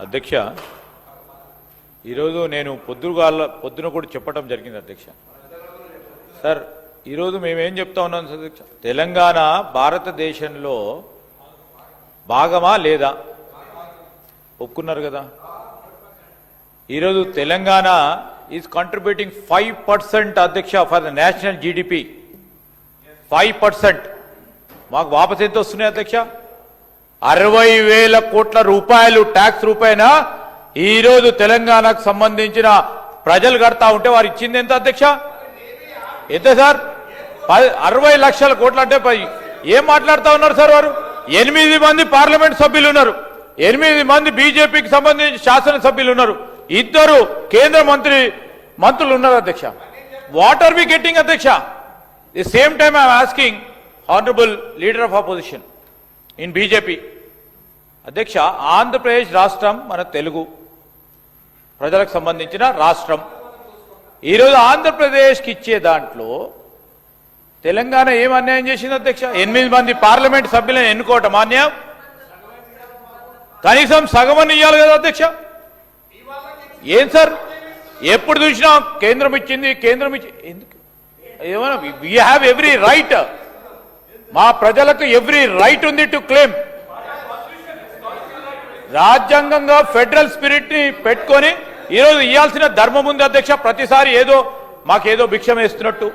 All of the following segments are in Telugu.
అధ్యక్ష, ఈరోజు నేను పొద్దున కూడా చెప్పడం జరిగింది అధ్యక్ష. సార్, ఈరోజు మేమేం చెప్తా ఉన్నాం అధ్యక్ష, తెలంగాణ భారతదేశంలో భాగమా లేదా ఒప్పుకున్నారు కదా. ఈరోజు తెలంగాణ ఈజ్ కంట్రిబ్యూటింగ్ 5% అధ్యక్ష ఫర్ ద నేషనల్ జీడిపి. 5%. మాకు వాపసు ఎంత వస్తున్నాయి అధ్యక్ష? 60,000 కోట్ల రూపాయలు ట్యాక్స్ రూపాయన ఈరోజు తెలంగాణకు సంబంధించిన ప్రజలు కడతా ఉంటే వారు ఇచ్చింది ఎంత అధ్యక్ష? ఎంత సార్? 60 లక్షల కోట్లు అంటే ఏం మాట్లాడుతూ ఉన్నారు సార్ వారు? 8 మంది పార్లమెంట్ సభ్యులు ఉన్నారు, 8 మంది బీజేపీకి సంబంధించి శాసనసభ్యులు ఉన్నారు, 2 కేంద్ర మంత్రులు ఉన్నారు అధ్యక్ష. వాట్ ఆర్ వి గెట్టింగ్ అధ్యక్ష? The same time I'm asking honourable leader of opposition in BJP అధ్యక్ష, ఆంధ్రప్రదేశ్ రాష్ట్రం మన తెలుగు ప్రజలకు సంబంధించిన రాష్ట్రం. ఈరోజు ఆంధ్రప్రదేశ్కి ఇచ్చే దాంట్లో తెలంగాణ ఏం అన్యాయం చేసింది అధ్యక్ష? 8 మంది పార్లమెంట్ సభ్యులను ఎన్నుకోవటం అన్యాయం. కనీసం సగమని ఇవ్వాలి కదా అధ్యక్ష. ఏం సార్, ఎప్పుడు చూసినా కేంద్రం ఇచ్చింది ఎందుకు? ఏమన్నా వీ హ్యావ్ ఎవ్రీ రైట్, మా ప్రజలకు ఎవ్రీ రైట్ ఉంది టు క్లెయిమ్. రాజ్యాంగంగా ఫెడరల్ స్పిరిట్ ని పెట్టుకొని ఈరోజు ఇవ్వాల్సిన ధర్మం ఉంది అధ్యక్ష. ప్రతిసారి మాకేదో భిక్షం వేస్తున్నట్టు,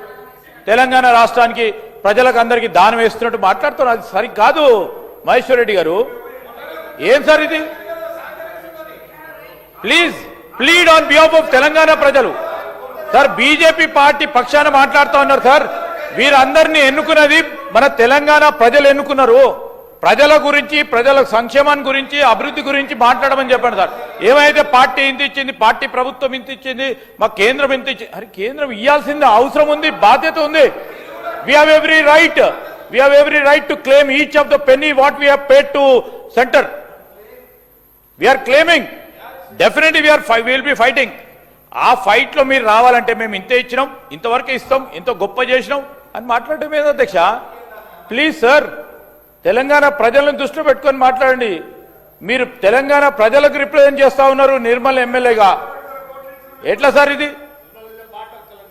తెలంగాణ రాష్ట్రానికి ప్రజలకు అందరికీ దానం వేస్తున్నట్టు మాట్లాడుతున్నారు. అది సరికాదు మహేశ్వర్ రెడ్డి గారు. ఏం సార్ ఇది? Plead on behalf of Telangana ప్రజలు. సార్, బీజేపీ పార్టీ పక్షాన మాట్లాడుతూ ఉన్నారు సార్. వీరందరినీ ఎన్నుకున్నది మన తెలంగాణ ప్రజలు ఎన్నుకున్నారు. ప్రజల గురించి, ప్రజల సంక్షేమాన్ని గురించి, అభివృద్ధి గురించి మాట్లాడమని చెప్పండి సార్. ఏమైతే పార్టీ ఇంత ఇచ్చింది, పార్టీ ప్రభుత్వం ఇంత ఇచ్చింది, మా కేంద్రం ఇంత ఇచ్చింది. అరే, కేంద్రం ఇవ్వాల్సింది అవసరం ఉంది, బాధ్యత ఉంది. We have every right to claim each of the penny what we have paid to center. We're claiming, definitely will be fighting. ఆ ఫైట్ లో మీరు రావాలంటే మేము ఇంతే ఇచ్చినాం, ఇంతవరకే ఇస్తాం, ఇంత గొప్ప చేసినాం అని మాట్లాడటం ఏదో అధ్యక్ష. ప్లీజ్ సార్, తెలంగాణ ప్రజలను దృష్టిలో పెట్టుకొని మాట్లాడండి. మీరు తెలంగాణ ప్రజలకు రిప్రజెంట్ చేస్తా ఉన్నారు నిర్మల్ ఎమ్మెల్యేగా. ఎట్లా సార్ ఇది?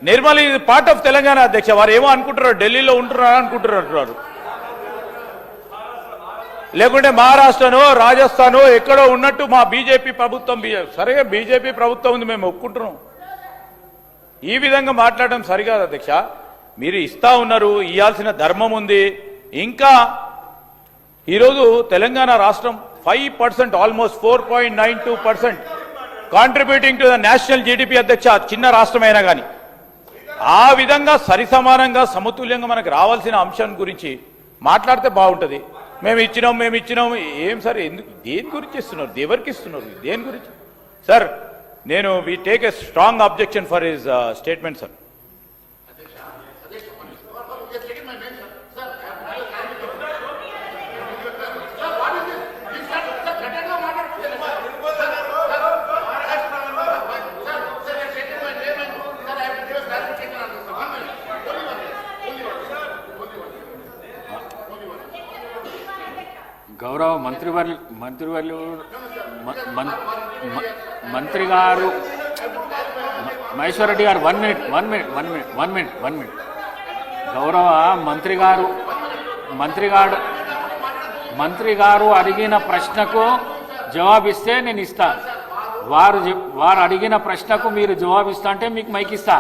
నిర్మల్ ఇది పార్ట్ ఆఫ్ తెలంగాణ అధ్యక్ష. వారు ఏమో అనుకుంటున్నారు, ఢిల్లీలో ఉంటున్నారు అనుకుంటున్నారు, లేకుంటే మహారాష్ట్రనో రాజస్థానో ఎక్కడో ఉన్నట్టు మా బీజేపీ ప్రభుత్వం. సరిగా బీజేపీ ప్రభుత్వం ఉంది, మేము ఒప్పుకుంటున్నాం. ఈ విధంగా మాట్లాడడం సరికాదు అధ్యక్ష. మీరు ఇస్తా ఉన్నారు, ఇవ్వాల్సిన ధర్మం ఉంది. ఇంకా ఈరోజు తెలంగాణ రాష్ట్రం 5%, almost 4.92% contributing to the national GDP అధ్యక్ష. చిన్న రాష్ట్రమైనా కానీ ఆ విధంగా సరిసమానంగా సమతుల్యంగా మనకు రావాల్సిన అంశం గురించి మాట్లాడితే బాగుంటుంది. మేము ఇచ్చినాం. ఏం సార్, ఎందుకు, దేని గురించి ఇస్తున్నారు, ఎవరికి ఇస్తున్నారు, దేని గురించి? Sir, we take a strong objection for his statement sir. గౌరవ మంత్రి గారు మహేశ్వర్ రెడ్డి గారు, 1 మినిట్. గౌరవ మంత్రి గారు అడిగిన ప్రశ్నకు జవాబిస్తే నేను ఇస్తాను. వారు అడిగిన ప్రశ్నకు మీరు జవాబిస్తా అంటే మీకు మైక్ ఇస్తా.